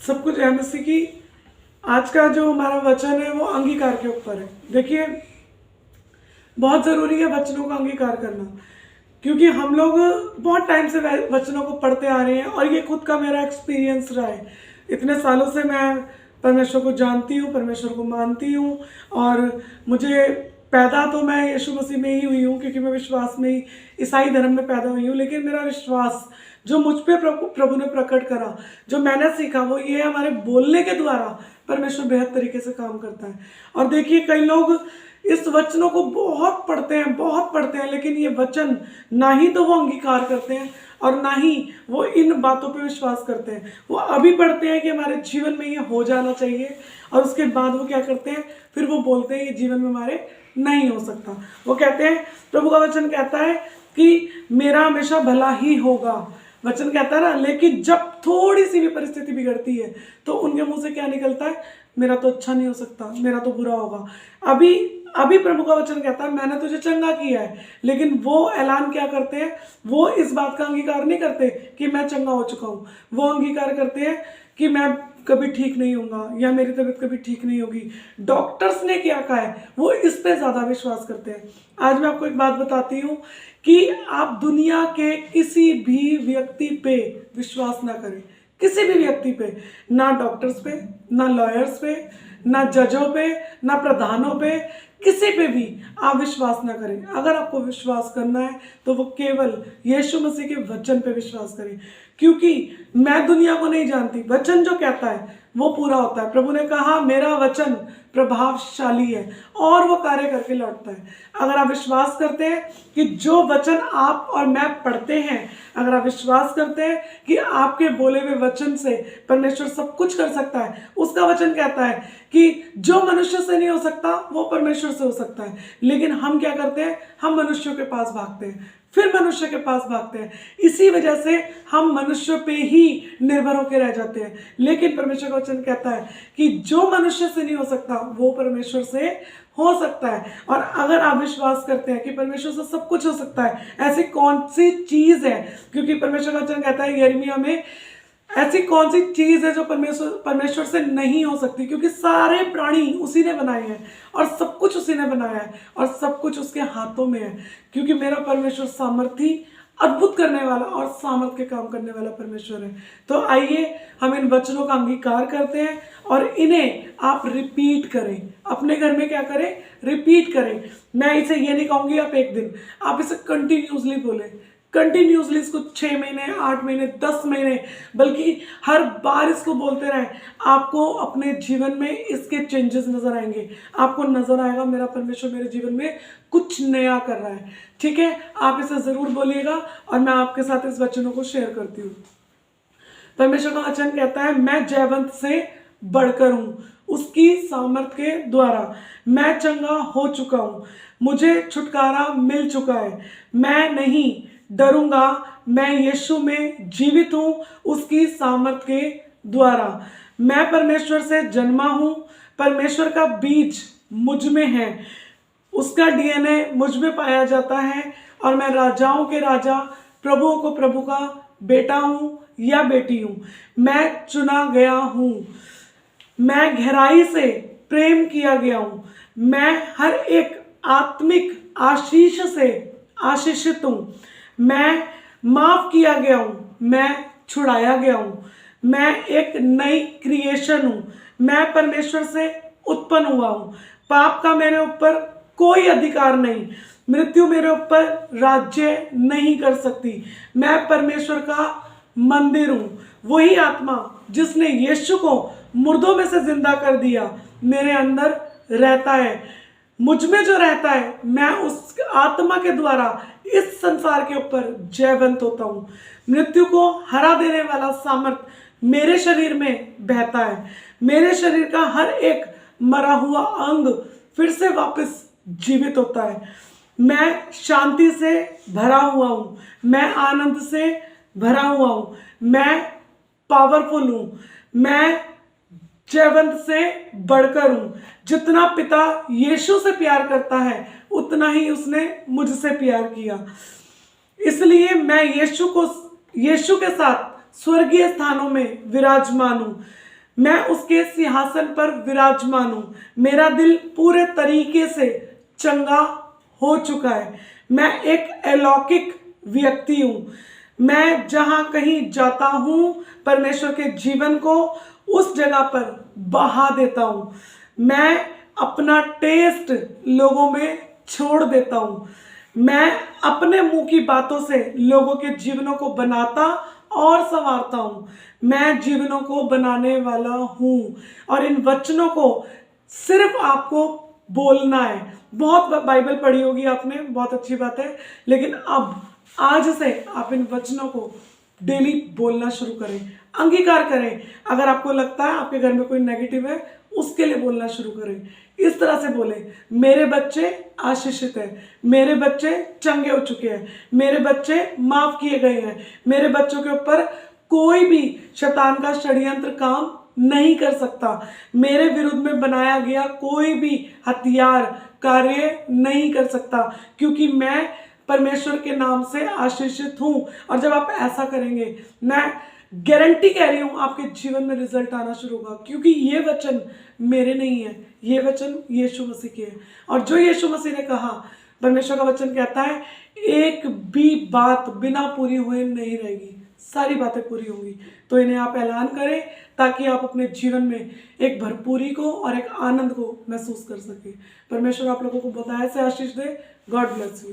सब कुछ है मसीह की। आज का जो हमारा वचन है वो अंगीकार के ऊपर है। देखिए, बहुत ज़रूरी है वचनों का अंगीकार करना, क्योंकि हम लोग बहुत टाइम से वचनों को पढ़ते आ रहे हैं और ये खुद का मेरा एक्सपीरियंस रहा है। इतने सालों से मैं परमेश्वर को जानती हूँ, परमेश्वर को मानती हूँ, और मुझे पैदा तो मैं यीशु मसीह में ही हुई हूँ, क्योंकि मैं विश्वास में ही ईसाई धर्म में पैदा हुई हूँ। लेकिन मेरा विश्वास जो मुझ पे प्रभु ने प्रकट करा, जो मैंने सीखा, वो ये हमारे बोलने के द्वारा परमेश्वर बेहद तरीके से काम करता है। और देखिए, कई लोग इस वचनों को बहुत पढ़ते हैं, लेकिन ये वचन ना ही तो वो अंगीकार करते हैं और ना ही वो इन बातों पे विश्वास करते हैं। वो अभी पढ़ते हैं कि हमारे जीवन में ये हो जाना चाहिए, और उसके बाद वो क्या करते हैं, फिर वो बोलते हैं ये जीवन में हमारे नहीं हो सकता। वो कहते हैं, प्रभु का वचन कहता है कि मेरा हमेशा भला ही होगा। वचन कहता है ना, लेकिन जब थोड़ी सी भी परिस्थिति बिगड़ती है तो उनके मुंह से क्या निकलता है, मेरा तो अच्छा नहीं हो सकता, मेरा तो बुरा होगा। अभी अभी प्रभु का वचन कहता है मैंने तुझे चंगा किया है, लेकिन वो ऐलान क्या करते हैं, वो इस बात का अंगीकार नहीं करते कि मैं चंगा हो चुका हूँ। वो अंगीकार करते हैं कि मैं कभी ठीक नहीं होऊंगा, या मेरी तबीयत कभी ठीक नहीं होगी। डॉक्टर्स ने क्या कहा है, वो इस पे ज़्यादा विश्वास करते हैं। आज मैं आपको एक बात बताती हूँ कि आप दुनिया के किसी भी व्यक्ति पे विश्वास ना करें, किसी भी व्यक्ति पे, ना डॉक्टर्स पे, ना लॉयर्स पे, ना जजों पे, ना प्रधानों पे, किसी पे भी आप विश्वास ना करें। अगर आपको विश्वास करना है तो वो केवल यीशु मसीह के वचन पे विश्वास करें, क्योंकि मैं दुनिया को नहीं जानती, वचन जो कहता है वो पूरा होता है। प्रभु ने कहा मेरा वचन प्रभावशाली है और वो कार्य करके लौटता है। अगर आप विश्वास करते हैं कि जो वचन आप और मैं पढ़ते हैं, अगर आप विश्वास करते हैं कि आपके बोले हुए वचन से परमेश्वर सब कुछ कर सकता है, उसका वचन कहता है कि जो मनुष्य से नहीं हो सकता वो परमेश्वर से हो सकता है। लेकिन हम क्या करते हैं, हम मनुष्यों के पास भागते हैं, फिर मनुष्य के पास भागते हैं। इसी वजह से हम मनुष्य पे ही निर्भर होकर रह जाते हैं। लेकिन परमेश्वर का वचन कहता है कि जो मनुष्य से नहीं हो सकता वो परमेश्वर से हो सकता है। और अगर आप विश्वास करते हैं कि परमेश्वर से सब कुछ हो सकता है, ऐसी कौन सी चीज है, क्योंकि परमेश्वर का वचन कहता है यिर्मयाह में, ऐसी कौन सी चीज है जो परमेश्वर से नहीं हो सकती, क्योंकि सारे प्राणी उसी ने बनाए हैं और सब कुछ उसी ने बनाया है और सब कुछ उसके हाथों में है। क्योंकि मेरा परमेश्वर सामर्थी, अद्भुत करने वाला और सामर्थ के काम करने वाला परमेश्वर है। तो आइए हम इन वचनों का अंगीकार करते हैं और इन्हें आप रिपीट करें, अपने घर में क्या करें, रिपीट करें। मैं इसे ये नहीं कहूँगी आप एक दिन, आप इसे कंटिन्यूसली बोलें, कंटिन्यूसली इसको 6 महीने, 8 महीने, 10 महीने, बल्कि हर बार इसको बोलते रहें। आपको अपने जीवन में इसके चेंजेस नजर आएंगे। आपको नजर आएगा मेरा परमेश्वर मेरे जीवन में कुछ नया कर रहा है। ठीक है, आप इसे जरूर बोलिएगा और मैं आपके साथ इस वचनों को शेयर करती हूँ। परमेश्वर का वचन कहता है मैं जयवंत से बढ़कर हूँ, उसकी सामर्थ के द्वारा मैं चंगा हो चुका हूँ, मुझे छुटकारा मिल चुका है, मैं नहीं डरूंगा, मैं यीशु में जीवित हूँ उसकी सामर्थ के द्वारा। मैं परमेश्वर से जन्मा हूँ, परमेश्वर का बीज मुझ में है, उसका डीएनए मुझ में पाया जाता है, और मैं राजाओं के राजा, प्रभुओं को प्रभु का बेटा हूँ या बेटी हूँ। मैं चुना गया हूँ, मैं गहराई से प्रेम किया गया हूँ, मैं हर एक आत्मिक आशीष से आशीषित हूँ, मैं माफ किया गया हूँ, मैं छुड़ाया गया हूँ, मैं एक नई क्रिएशन हूँ, मैं परमेश्वर से उत्पन्न हुआ हूँ, पाप का मेरे ऊपर कोई अधिकार नहीं, मृत्यु मेरे ऊपर राज्य नहीं कर सकती, मैं परमेश्वर का मंदिर हूँ। वही आत्मा जिसने यीशु को मुर्दों में से जिंदा कर दिया मेरे अंदर रहता है। मुझ में जो रहता है मैं उस आत्मा के द्वारा इस संसार के ऊपर जयवंत होता हूँ। मृत्यु को हरा देने वाला सामर्थ मेरे शरीर में बहता है। मेरे शरीर का हर एक मरा हुआ अंग फिर से वापस जीवित होता है। मैं शांति से भरा हुआ हूँ, मैं आनंद से भरा हुआ हूँ, मैं पावरफुल हूँ, मैं जयवंत से बढ़कर हूँ। जितना पिता यीशु से प्यार करता है उतना ही उसने मुझसे प्यार किया, इसलिए मैं यीशु के साथ स्वर्गीय स्थानों में विराजमान हूँ। मैं उसके सिंहासन पर विराजमान हूं। मेरा दिल पूरे तरीके से चंगा हो चुका है। मैं एक अलौकिक व्यक्ति हूं। मैं जहां कहीं जाता हूं, परमेश्वर के जीवन को उस जगह पर बहा देता हूं। मैं अपना टेस्ट लोगों में छोड़ देता हूं। मैं अपने मुंह की बातों से लोगों के जीवनों को बनाता और संवारता हूं। मैं जीवनों को बनाने वाला हूं और इन वचनों को सिर्फ आपको बोलना है। बहुत बाइबल पढ़ी होगी आपने, बहुत अच्छी बात है, लेकिन अब आज से आप इन वचनों को डेली बोलना शुरू करें, अंगीकार करें। अगर आपको लगता है आपके घर में कोई नेगेटिव है, उसके लिए बोलना शुरू करें। इस तरह से बोले, मेरे बच्चे आशीषित हैं, मेरे बच्चे चंगे हो चुके हैं, मेरे बच्चे माफ किए गए हैं, मेरे बच्चों के ऊपर कोई भी शैतान का षड्यंत्र काम नहीं कर सकता, मेरे विरुद्ध में बनाया गया कोई भी हथियार कार्य नहीं कर सकता, क्योंकि मैं परमेश्वर के नाम से आशीषित हूं। और जब आप ऐसा करेंगे, मैं गारंटी कह रही हूं, आपके जीवन में रिजल्ट आना शुरू होगा, क्योंकि ये वचन मेरे नहीं है, ये वचन यीशु मसीह के है। और जो यीशु मसीह ने कहा, परमेश्वर का वचन कहता है, एक भी बात बिना पूरी हुए नहीं रहेगी, सारी बातें पूरी होंगी। तो इन्हें आप ऐलान करें ताकि आप अपने जीवन में एक भरपूरी को और एक आनंद को महसूस कर सकें। परमेश्वर आप लोगों को बताया से आशीष दे। God bless you.